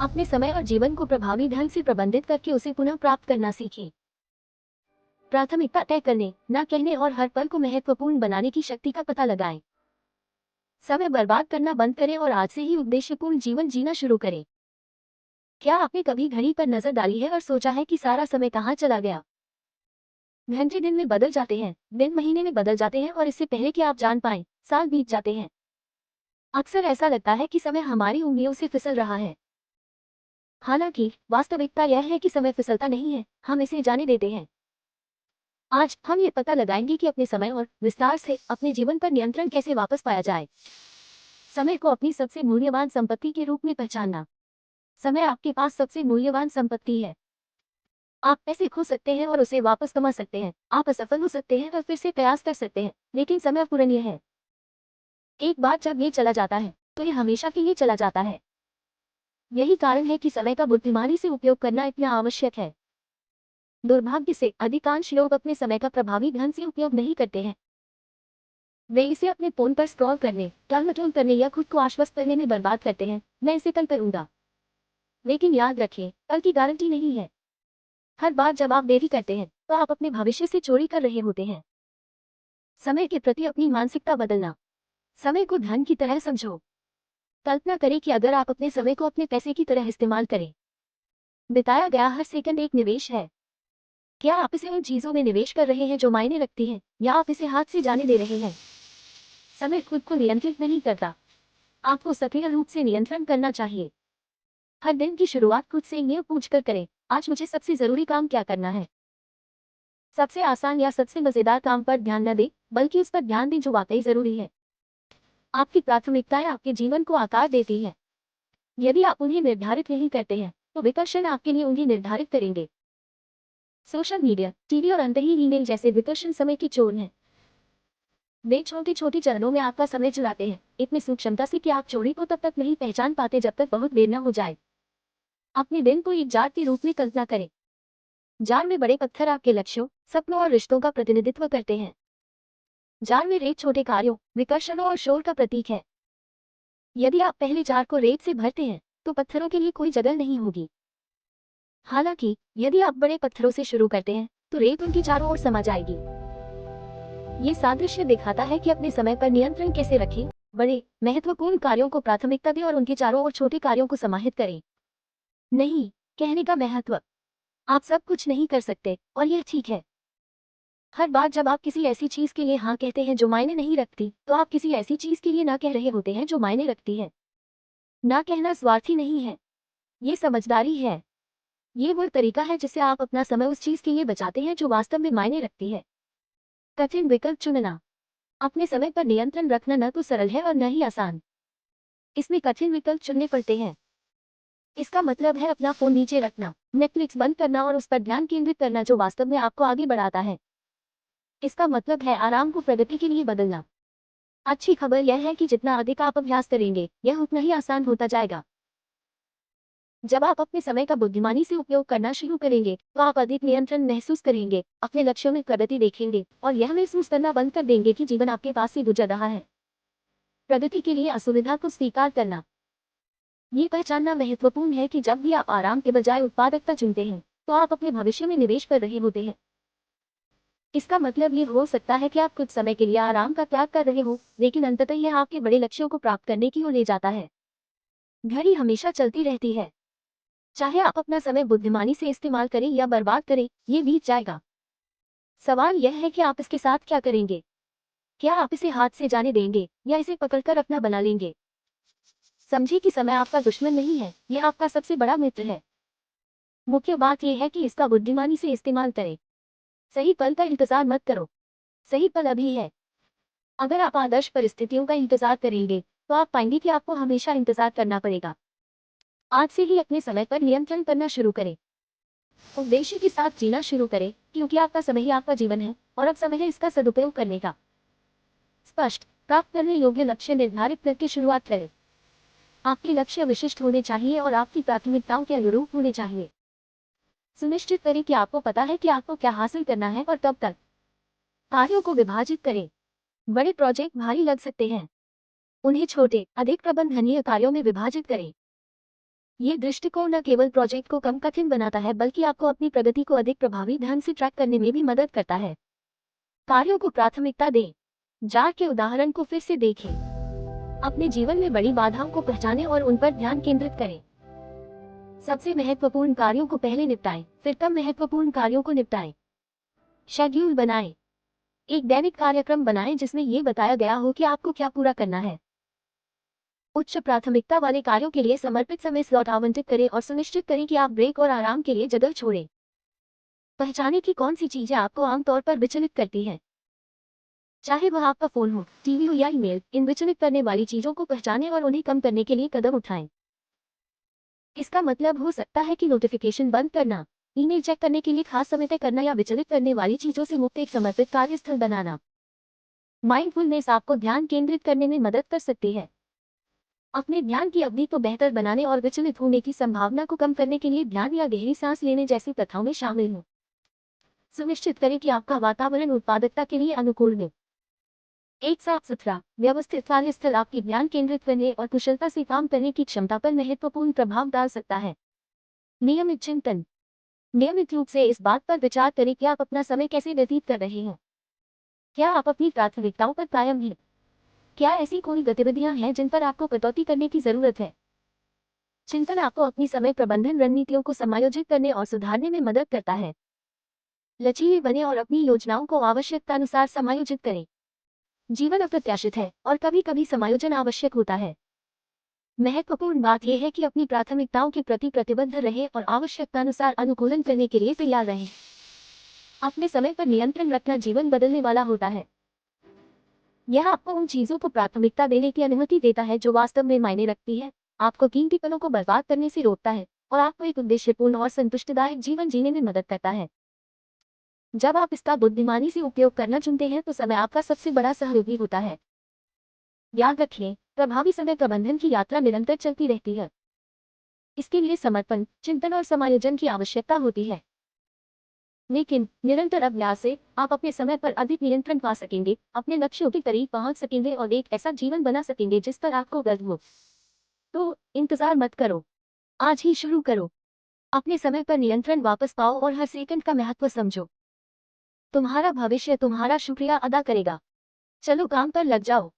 अपने समय और जीवन को प्रभावी ढंग से प्रबंधित करके उसे पुनः प्राप्त करना सीखें। प्राथमिकता तय करने, न कहने और हर पल को महत्वपूर्ण बनाने की शक्ति का पता लगाएं। समय बर्बाद करना बंद करें और आज से ही उद्देश्यपूर्ण जीवन जीना शुरू करें। क्या आपने कभी घड़ी पर नजर डाली है और सोचा है कि सारा समय कहाँ चला गया? घंटे दिन में बदल जाते हैं, दिन महीने में बदल जाते हैं और इससे पहले कि आप जान पाएं, साल बीत जाते हैं। अक्सर ऐसा लगता है कि समय हमारी उंगलियों से फिसल रहा है। हालांकि वास्तविकता यह है कि समय फिसलता नहीं है, हम इसे जाने देते हैं। आज हम ये पता लगाएंगे कि अपने समय और विस्तार से अपने जीवन पर नियंत्रण कैसे वापस पाया जाए। समय को अपनी सबसे मूल्यवान संपत्ति के रूप में पहचानना। समय आपके पास सबसे मूल्यवान संपत्ति है। आप पैसे खो सकते हैं और उसे वापस कमा सकते हैं, आप असफल हो सकते हैं और फिर से प्रयास कर सकते हैं, लेकिन समय अपूरणीय है। एक बार जब ये चला जाता है तो ये हमेशा के लिए चला जाता है। यही कारण है कि समय का बुद्धिमानी से उपयोग करना इतना आवश्यक है। दुर्भाग्य से अधिकांश लोग अपने समय का प्रभावी ढंग से उपयोग नहीं करते हैं। वे इसे अपने फोन पर स्क्रॉल करने, टाल-मटोल करने या खुद को आश्वस्त करने में बर्बाद करते हैं। मैं इसे कल करूंगा। लेकिन याद रखें, कल की गारंटी नहीं है। हर बार जब आप देरी करते हैं तो आप अपने भविष्य से चोरी कर रहे होते हैं। समय के प्रति अपनी मानसिकता बदलना। समय को धन की तरह समझो। कल्पना करें कि अगर आप अपने समय को अपने पैसे की तरह इस्तेमाल करें। बिताया गया हर सेकंड एक निवेश है। क्या आप इसे उन चीजों में निवेश कर रहे हैं जो मायने रखती हैं, या आप इसे हाथ से जाने दे रहे हैं? समय खुद को नियंत्रित नहीं करता। आपको सक्रिय रूप से नियंत्रण करना चाहिए। हर दिन की शुरुआत खुद से ये पूछकर करें, आज मुझे सबसे जरूरी काम क्या करना है? सबसे आसान या सबसे मजेदार काम पर ध्यान न दें, बल्कि उस पर ध्यान दें जो वाकई जरूरी है। आपकी प्राथमिकताएं आपके जीवन को आकार देती हैं। यदि आप उन्हें निर्धारित नहीं करते हैं, तो विकर्षण आपके लिए उन्हें निर्धारित करेंगे। सोशल मीडिया, टीवी और अंतहीन ईमेल जैसे विकर्षण समय की चोर हैं। वे छोटी छोटी चरणों में आपका समय चुराते हैं, इतनी सूक्ष्मता से कि आप चोरी को तब तक नहीं पहचान पाते जब तक बहुत देर न हो जाए। अपने दिन को एक जार के रूप में कल्पना करें। जार में बड़े पत्थर आपके लक्ष्यों, सपनों और रिश्तों का प्रतिनिधित्व करते हैं। जार में रेत छोटे कार्यों, विकर्षणों और शोर का प्रतीक है। यदि आप पहले जार को रेत से भरते हैं, तो पत्थरों के लिए कोई जगह नहीं होगी। हालांकि यदि आप बड़े पत्थरों से शुरू करते हैं, तो रेत उनकी चारों ओर समा जाएगी। ये सादृश्य दिखाता है कि अपने समय पर नियंत्रण कैसे रखें। बड़े, महत्वपूर्ण कार्यों को प्राथमिकता दें और उनके चारों ओर छोटे कार्यों को समाहित करें। नहीं कहने का महत्व। आप सब कुछ नहीं कर सकते, और यह ठीक है। हर बार जब आप किसी ऐसी चीज के लिए हाँ कहते हैं जो मायने नहीं रखती, तो आप किसी ऐसी चीज के लिए ना कह रहे होते हैं जो मायने रखती है। ना कहना स्वार्थी नहीं है, ये समझदारी है। ये वो तरीका है जिससे आप अपना समय उस चीज के लिए बचाते हैं जो वास्तव में मायने रखती है। कठिन विकल्प चुनना। अपने समय पर नियंत्रण रखना न तो सरल है और न ही आसान। इसमें कठिन विकल्प चुनने पड़ते हैं। इसका मतलब है अपना फोन नीचे रखना, नेटफ्लिक्स बंद करना और उस पर ध्यान केंद्रित करना जो वास्तव में आपको आगे बढ़ाता है। इसका मतलब है आराम को प्रगति के लिए बदलना। अच्छी खबर यह है कि जितना अधिक आप अभ्यास करेंगे, यह उतना ही आसान होता जाएगा। जब आप अपने समय का बुद्धिमानी से उपयोग करना शुरू करेंगे, तो आप अधिक नियंत्रण महसूस करेंगे, अपने लक्ष्यों में प्रगति देखेंगे और यह महसूस करना बंद कर देंगे कि जीवन आपके पास से गुजर रहा है। प्रगति के लिए असुविधा को स्वीकार करना। ये पहचानना महत्वपूर्ण है कि जब भी आप आराम के बजाय उत्पादकता चुनते हैं, तो आप अपने भविष्य में निवेश कर रहे होते हैं। इसका मतलब ये हो सकता है कि आप कुछ समय के लिए आराम का त्याग कर रहे हो, लेकिन अंततः यह आपके बड़े लक्ष्यों को प्राप्त करने की ओर ले जाता है। घड़ी हमेशा चलती रहती है। चाहे आप अपना समय बुद्धिमानी से इस्तेमाल करें या बर्बाद करें, ये बीत जाएगा। सवाल यह है कि आप इसके साथ क्या करेंगे। क्या आप इसे हाथ से जाने देंगे या इसे पकड़कर अपना बना लेंगे? समझिए कि समय आपका दुश्मन नहीं है, यह आपका सबसे बड़ा मित्र है। मुख्य बात यह है कि इसका बुद्धिमानी से इस्तेमाल करें। सही पल का इंतजार मत करो, सही पल अभी है। अगर आप आदर्श परिस्थितियों का इंतजार करेंगे, तो आप पाएंगे कि आपको हमेशा इंतजार करना पड़ेगा। आज से ही अपने समय पर नियंत्रण करना शुरू करें। उद्देश्य के साथ जीना शुरू करें, क्योंकि आपका समय ही आपका जीवन है और अब समय है इसका सदुपयोग करने का। स्पष्ट, प्राप्त करने योग्य लक्ष्य निर्धारित करके शुरुआत करें। आपके लक्ष्य विशिष्ट होने चाहिए और आपकी प्राथमिकताओं के अनुरूप होने चाहिए। सुनिश्चित करें कि आपको पता है कि आपको क्या हासिल करना है और कब तक। कार्यों को विभाजित करें। बड़े प्रोजेक्ट भारी लग सकते हैं, उन्हें छोटे, अधिक प्रबंधनीय कार्यों में विभाजित करें। ये दृष्टिकोण न केवल प्रोजेक्ट को कम कठिन बनाता है बल्कि आपको अपनी प्रगति को अधिक प्रभावी ढंग से ट्रैक करने में भी मदद करता है। कार्यों को प्राथमिकता दें। जार के उदाहरण को फिर से देखें। अपने जीवन में बड़ी बाधाओं को पहचानें और उन पर ध्यान केंद्रित करें। सबसे महत्वपूर्ण कार्यों को पहले निपटाएं, फिर कम महत्वपूर्ण कार्यों को निपटाएं। शेड्यूल बनाएं। एक दैनिक कार्यक्रम बनाएं जिसमें यह बताया गया हो कि आपको क्या पूरा करना है। उच्च प्राथमिकता वाले कार्यों के लिए समर्पित समय स्लॉट आवंटित करें और सुनिश्चित करें कि आप ब्रेक और आराम के लिए जगह छोड़ें। पहचानें कि कौन सी चीजें आपको आमतौर पर विचलित करती हैं। चाहे वह आपका फोन हो, टीवी हो या ईमेल, इन विचलित करने वाली चीजों को पहचानें और उन्हें कम करने के लिए कदम उठाएं। इसका मतलब हो सकता है कि नोटिफिकेशन बंद करना, ईमेल चेक करने के लिए खास समय तय करना या विचलित करने वाली चीजों से मुक्त एक समर्पित कार्यस्थल बनाना। माइंडफुलनेस आपको ध्यान केंद्रित करने में मदद कर सकती है। अपने ध्यान की अवधि को बेहतर बनाने और विचलित होने की संभावना को कम करने के लिए ध्यान या गहरी सांस लेने जैसी प्रथाओं में शामिल हो। सुनिश्चित करें कि आपका वातावरण उत्पादकता के लिए अनुकूल हो। एक साफ सुथरा, व्यवस्थित कार्यस्थल आपकी ध्यान केंद्रित करने और कुशलता से काम करने की क्षमता पर महत्वपूर्ण प्रभाव डाल सकता है। नियमित चिंतन। नियमित रूप से इस बात पर विचार करें कि आप अपना समय कैसे व्यतीत कर रहे हैं। क्या आप अपनी प्राथमिकताओं पर कायम हैं? क्या ऐसी कोई गतिविधियां हैं जिन पर आपको कटौती करने की जरूरत है? चिंतन आपको अपनी समय प्रबंधन रणनीतियों को समायोजित करने और सुधारने में मदद करता है। लचीले बने और अपनी योजनाओं को आवश्यकतानुसार समायोजित करें। जीवन अप्रत्याशित है और कभी कभी समायोजन आवश्यक होता है। महत्वपूर्ण बात यह है कि अपनी प्राथमिकताओं के प्रति प्रतिबद्ध रहें और आवश्यकतानुसार अनुकूलन करने के लिए तैयार रहें। अपने समय पर नियंत्रण रखना जीवन बदलने वाला होता है। यह आपको उन चीजों को प्राथमिकता देने की अनुमति देता है जो वास्तव में मायने रखती है, आपको कीमती पलों को बर्बाद करने से रोकता है और आपको एक उद्देश्यपूर्ण और संतुष्टिदायक जीवन जीने में मदद करता है। जब आप इसका बुद्धिमानी से उपयोग करना चुनते हैं तो समय आपका सबसे बड़ा सहयोगी होता है। याद रखिए, प्रभावी समय प्रबंधन की यात्रा निरंतर चलती रहती है। इसके लिए समर्पण, चिंतन और समायोजन की आवश्यकता होती है। लेकिन निरंतर अभ्यास से आप अपने समय पर अधिक नियंत्रण पा सकेंगे, अपने लक्ष्यों के करीब पहुंच सकेंगे और एक ऐसा जीवन बना सकेंगे जिस पर आपको गर्व हो। तो इंतजार मत करो, आज ही शुरू करो। अपने समय पर नियंत्रण वापस पाओ और हर सेकंड का महत्व समझो। तुम्हारा भविष्य तुम्हारा शुक्रिया अदा करेगा। चलो काम पर लग जाओ।